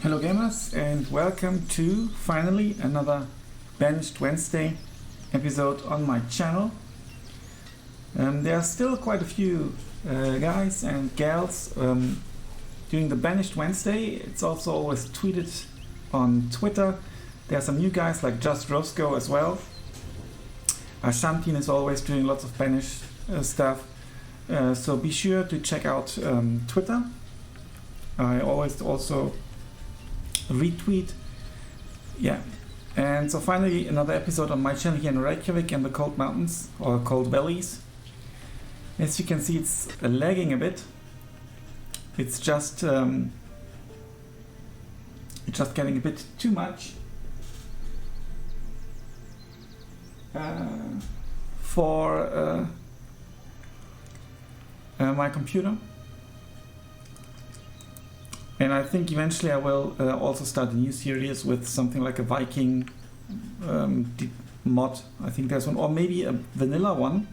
Hello gamers, and welcome to finally another Banished Wednesday episode on my channel. There are still quite a few guys and gals doing the Banished Wednesday. It's also always tweeted on Twitter. There are some new guys like Just Roscoe as well. Ashantin is always doing lots of Banished stuff. So be sure to check out Twitter. I always also retweet. Yeah. And so finally another episode on my channel here in Reykjavik in the cold mountains or cold valleys. As you can see, it's lagging a bit. It's just getting a bit too much for my computer. And I think eventually I will also start a new series with something like a Viking mod. I think there's one, or maybe a vanilla one,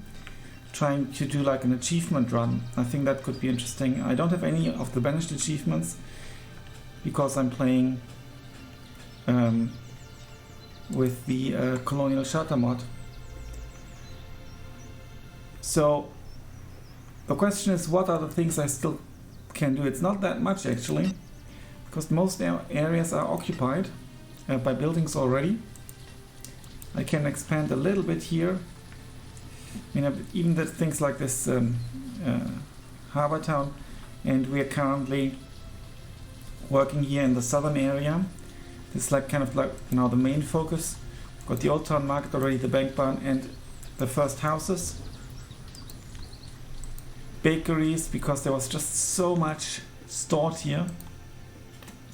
trying to do like an achievement run. I think that could be interesting. I don't have any of the Banished achievements because I'm playing with the Colonial Charter mod. So the question is, what are the things I still can do? It's not that much actually, because most areas are occupied by buildings already. I can expand a little bit here. I mean, even the things like this harbor town, and we are currently working here in the southern area. It's like kind of like now the main focus. Got the old town market already, the bank barn, and the first houses. Bakeries, because there was just so much stored here.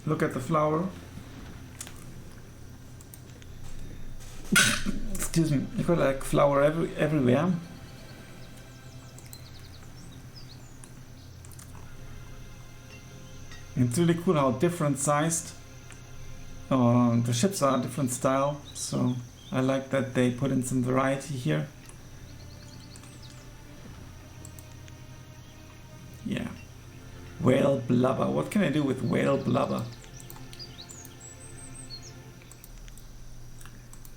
Look at the flour. Excuse me, you got like flour everywhere. It's really cool how different sized the ships are, different style. So I like that they put in some variety here. Yeah, whale blubber. What can I do with whale blubber?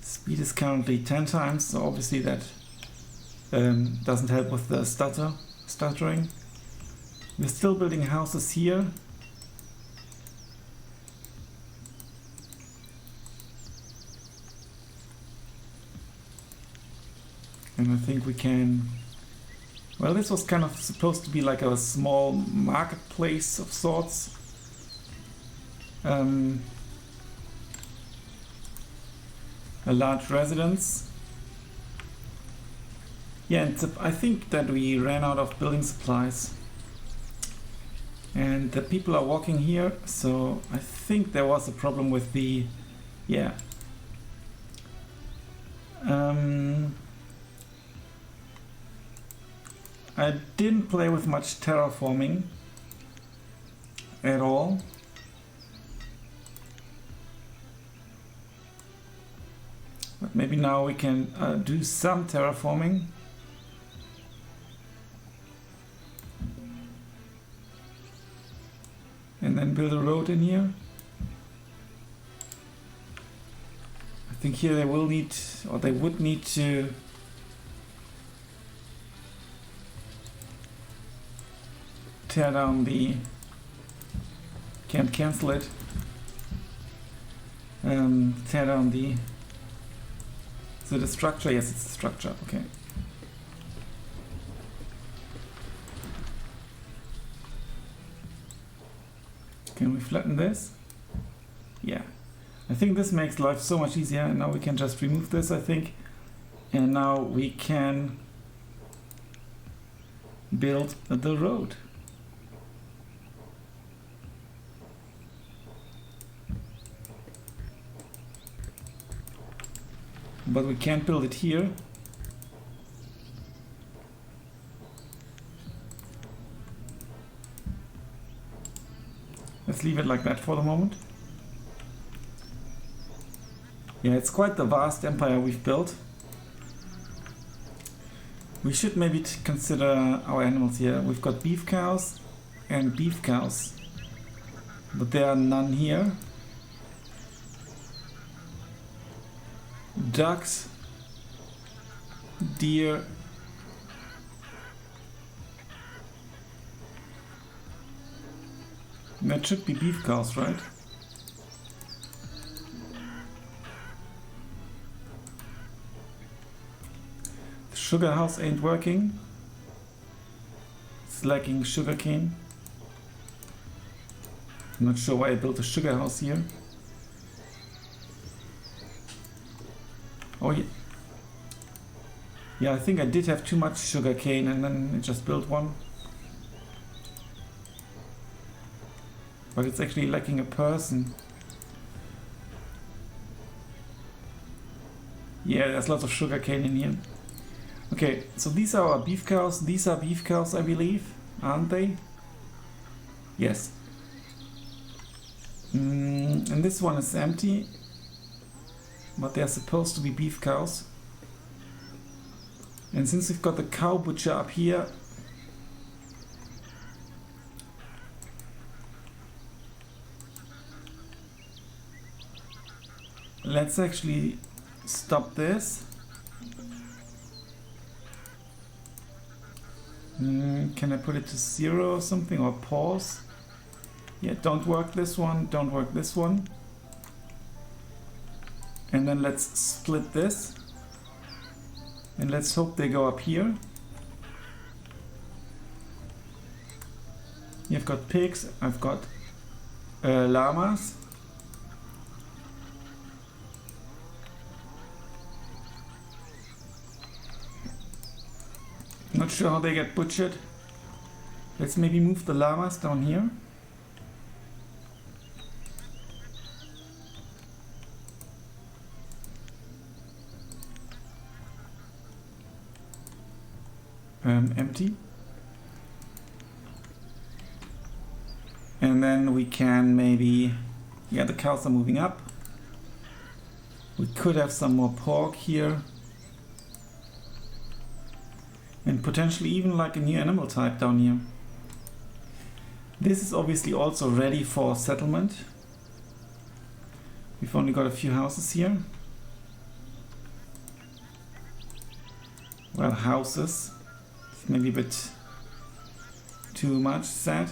Speed is currently 10 times, so obviously that doesn't help with the stuttering. We're still building houses here. And I think we can... Well, this was kind of supposed to be like a small marketplace of sorts. A large residence. Yeah, and I think that we ran out of building supplies. And the people are walking here, so I think there was a problem with the... Yeah. I didn't play with much terraforming at all. But maybe now we can do some terraforming. And then build a road in here. I think here they will need, or they would need to tear down the... Can't cancel it. Tear down the... Is it a structure? Yes, it's a structure. Okay. Can we flatten this? Yeah. I think this makes life so much easier, and now we can just remove this, I think. And now we can build the road. But we can't build it here. Let's leave it like that for the moment. Yeah, it's quite the vast empire we've built. We should maybe consider our animals here. We've got beef cows and beef cows, but there are none here. ducks, deer, that should be beef cows, right? The sugar house ain't working. It's lacking sugarcane. I'm not sure why I built a sugar house here. Oh yeah. Yeah, I think I did have too much sugarcane and then I just built one. But it's actually lacking a person. Yeah, there's lots of sugarcane in here. Okay, so these are our beef cows. These are beef cows, I believe, aren't they? Yes. And this one is empty, but they're supposed to be beef cows. And since we've got the cow butcher up here, let's actually stop this. Can I put it to 0 or something, or pause? Yeah, don't work this one, don't work this one. And then let's split this. And let's hope they go up here. I've got pigs, I've got llamas. Not sure how they get butchered. Let's maybe move the llamas down here. Empty. And then we can maybe, yeah, the cows are moving up. We could have some more pork here. And potentially even like a new animal type down here. This is obviously also ready for settlement. We've only got a few houses here. Well, houses. It's maybe a bit too much said.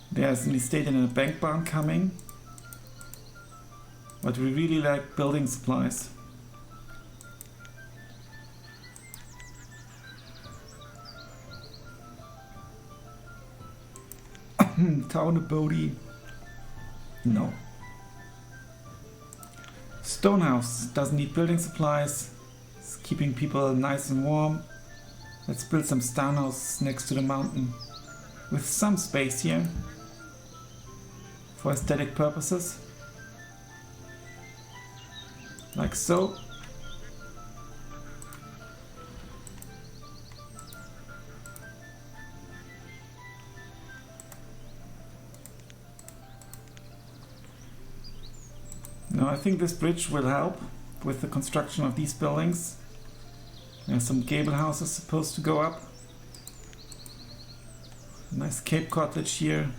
There's an estate and a bank barn coming. But we really like building supplies. Town of Bodie. No. Stone house doesn't need building supplies. It's keeping people nice and warm. Let's build some stone houses next to the mountain with some space here for aesthetic purposes. Like so. Now I think this bridge will help with the construction of these buildings. There's some gable houses supposed to go up. Nice Cape cottage here.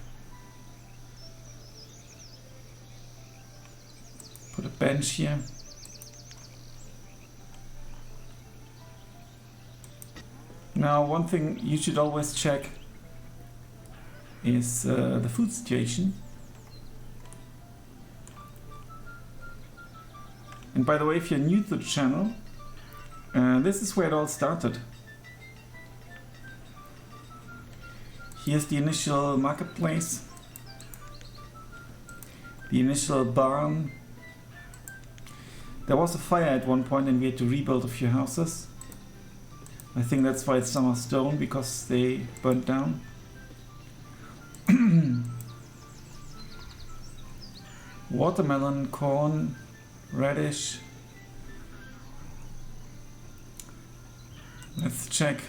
Put a bench here. Now one thing you should always check is the food situation. And by the way, if you're new to the channel, this is where it all started. Here's the initial marketplace, the initial barn. There was a fire at one point and we had to rebuild a few houses. I think that's why it's some stone, because they burnt down. Watermelon, corn, radish. Let's check.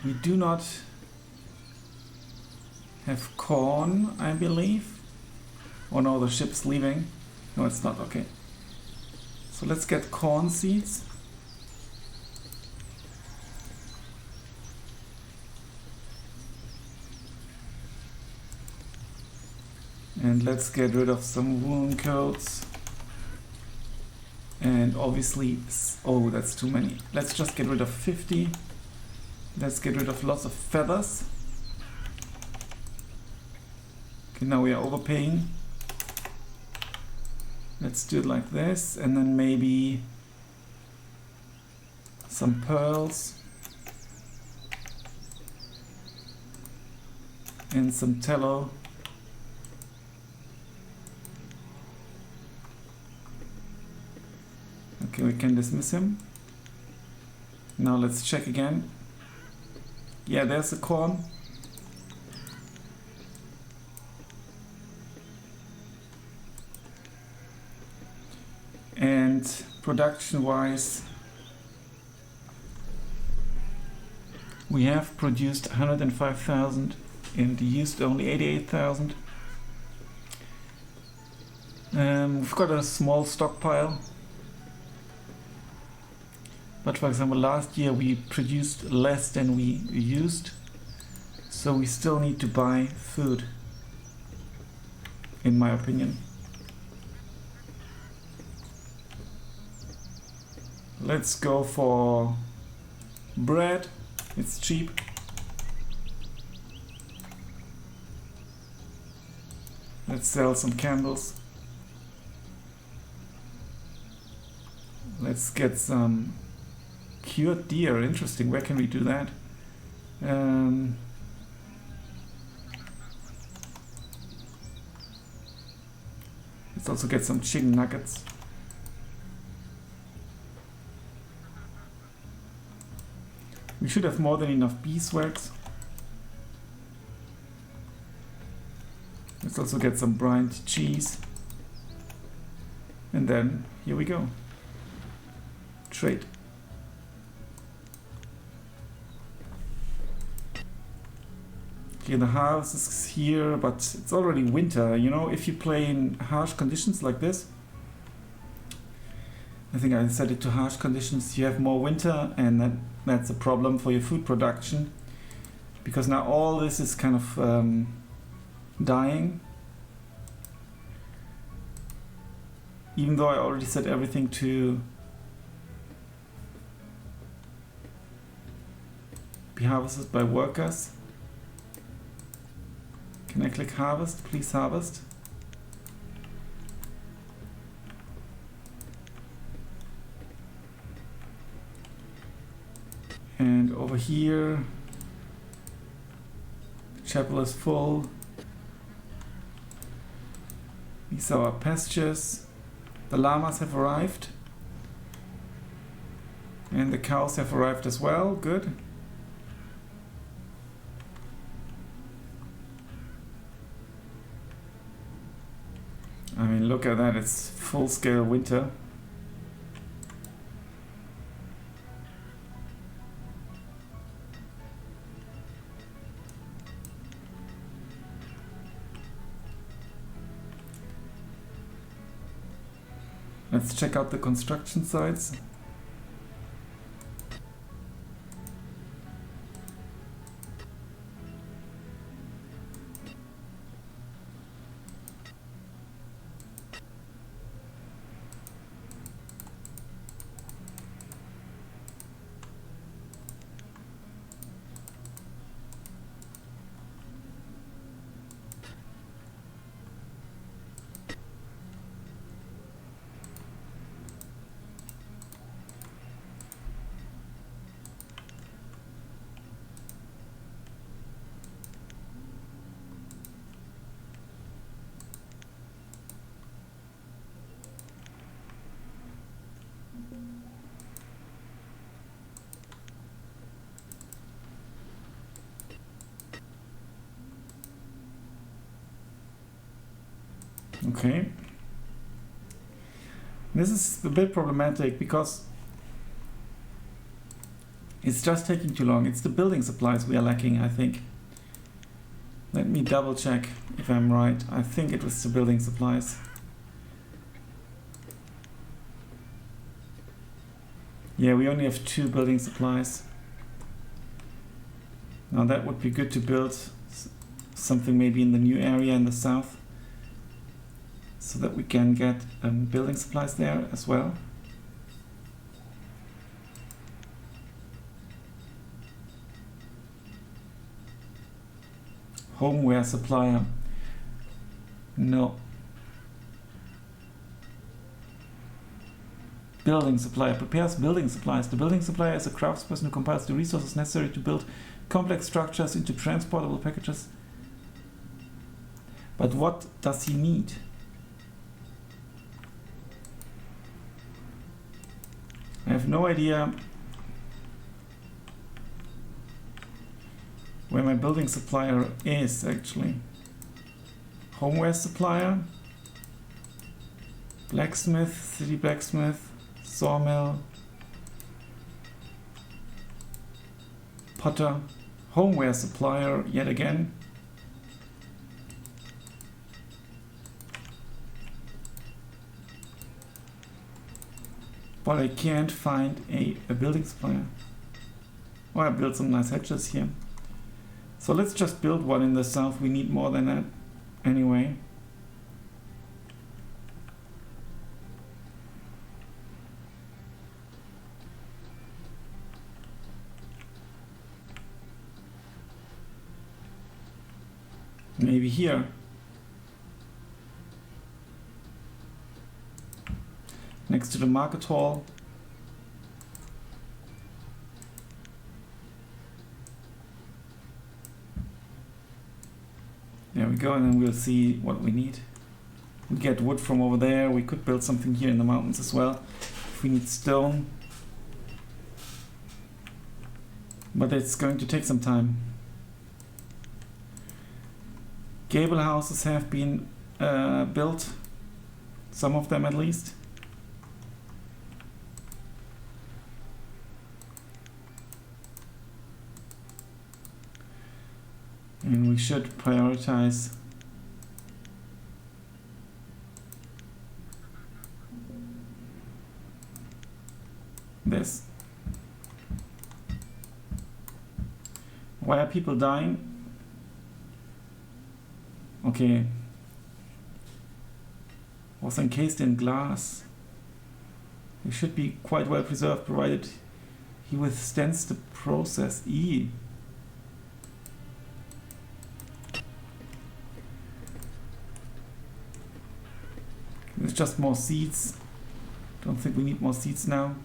We do not have corn, I believe. Oh no, the ship's leaving. No, it's not. Okay. So let's get corn seeds. And let's get rid of some woolen coats. And obviously, oh, that's too many. Let's just get rid of 50. Let's get rid of lots of feathers. Okay, now we are overpaying. Let's do it like this, and then maybe some pearls and some tallow. Okay, we can dismiss him. Now let's check again. Yeah, there's the corn. And production-wise, we have produced 105,000 and used only 88,000. We've got a small stockpile. But for example, last year we produced less than we used, so we still need to buy food, in my opinion. Let's go for bread, it's cheap. Let's sell some candles. Let's get some cured deer, interesting, where can we do that? Let's also get some chicken nuggets. We should have more than enough beeswax. Let's also get some brined cheese. And then, here we go. Trade. Okay, the harvest is here, but it's already winter. You know, if you play in harsh conditions like this, I think I set it to harsh conditions, you have more winter, and that's a problem for your food production, because now all this is kind of dying. Even though I already set everything to be harvested by workers. Can I click harvest? Please harvest. And over here, the chapel is full. These are our pastures. The llamas have arrived. And the cows have arrived as well. Good. I mean, look at that, it's full-scale winter. Let's check out the construction sites. Okay. This is a bit problematic because it's just taking too long. It's the building supplies we are lacking, I think. Let me double check if I'm right. I think it was the building supplies. Yeah, we only have 2 building supplies. Now that would be good to build something maybe in the new area in the south. so that we can get building supplies there as well. Homeware supplier. No. Building supplier prepares building supplies. The building supplier is a craftsperson who compiles the resources necessary to build complex structures into transportable packages. But what does he need? I have no idea where my building supplier is actually. Homeware supplier, blacksmith, city blacksmith, sawmill, potter, homeware supplier yet again. But I can't find a building supplier. Oh, I built some nice hatches here. So let's just build one in the south. We need more than that anyway. Maybe here. Next to the market hall. There we go, and then we'll see what we need. We get wood from over there. We could build something here in the mountains as well if we need stone. But it's going to take some time. Gable houses have been built, some of them at least. And we should prioritize this. Why are people dying? Okay. Was encased in glass. It should be quite well preserved provided he withstands the process. E. There's just more seeds. Don't think we need more seeds now.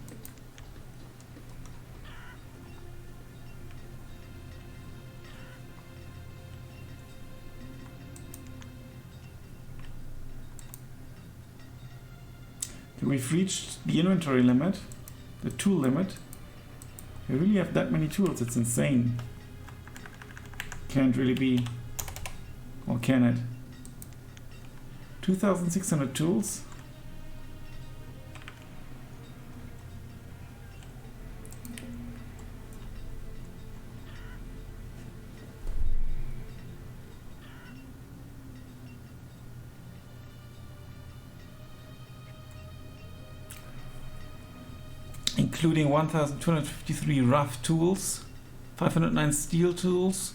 We've reached the inventory limit, the tool limit. We really have that many tools, it's insane. Can't really be, or can it? 2,600 tools. Including 1,253 rough tools, 509 steel tools.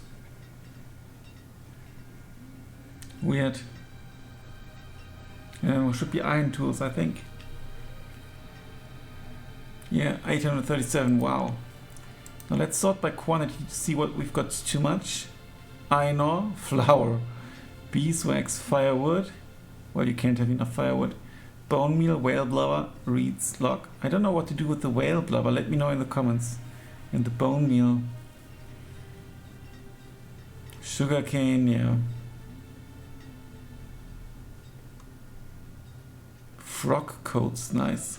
Weird. Should be iron tools, I think. Yeah, 837, wow. Now let's sort by quantity to see what we've got too much. Iron ore, flour, beeswax, firewood. Well, you can't have enough firewood. Bone meal, whale blubber, reeds, log. I don't know what to do with the whale blubber. Let me know in the comments. And the bone meal. Sugar cane, yeah. Frog coats, nice.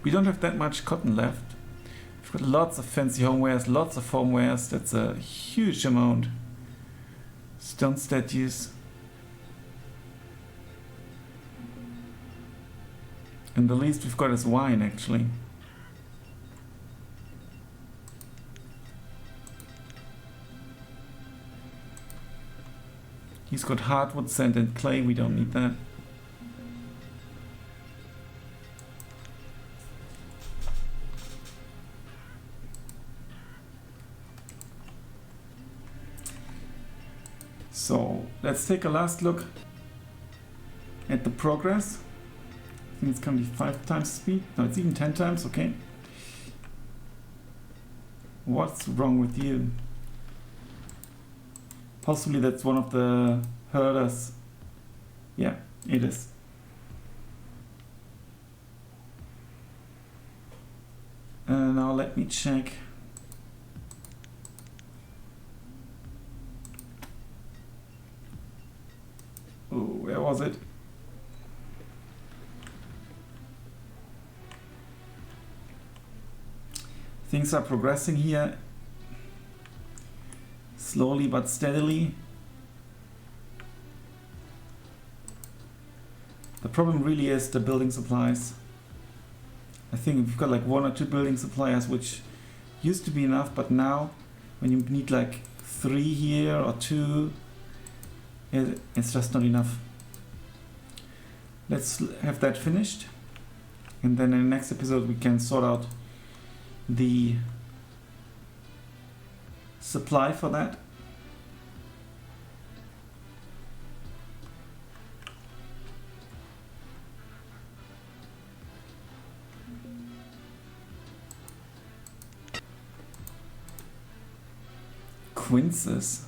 We don't have that much cotton left. We've got lots of fancy homewares, lots of homewares. That's a huge amount. Stone statues. And the least we've got is wine, actually. He's got hardwood, sand and clay. We don't need that. So let's take a last look at the progress. I think it's currently 5 times speed. No, it's even 10 times, okay. What's wrong with you? Possibly that's one of the herders. Yeah, it is. Now let me check. Oh, where was it? Things are progressing here, slowly but steadily. The problem really is the building supplies. I think we've got like 1 or 2 building suppliers, which used to be enough, but now when you need like 3 here or 2, it's just not enough. Let's have that finished, and then in the next episode we can sort out the supply for that. Quinces.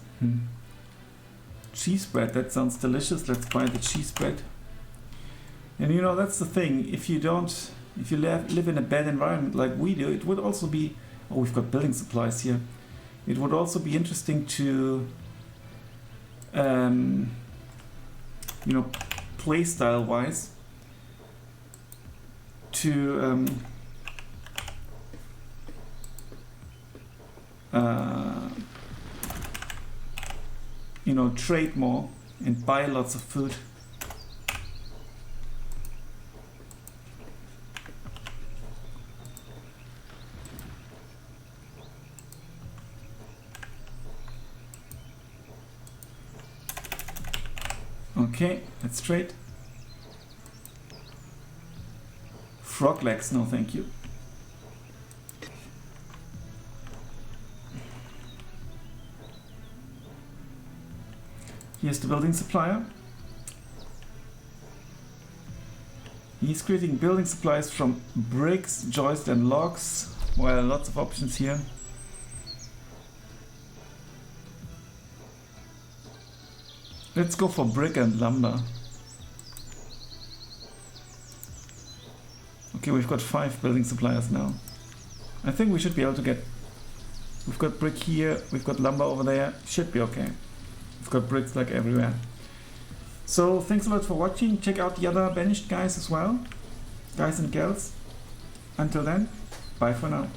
Cheese bread, that sounds delicious. Let's buy the cheese bread. And you know, that's the thing, if you live in a bad environment like we do, it would also be, oh, we've got building supplies here. It would also be interesting to, you know, play style wise, to you know, trade more and buy lots of food. Okay, let's trade. Frog legs, no thank you. Here's the building supplier. He's creating building supplies from bricks, joist and logs. Well, lots of options here. Let's go for brick and lumber. Okay, we've got 5 building suppliers now. I think we should be able to get... We've got brick here, we've got lumber over there. Should be okay. We've got bricks like everywhere. So thanks a lot for watching. Check out the other Banished guys as well. Guys and girls. Until then, bye for now.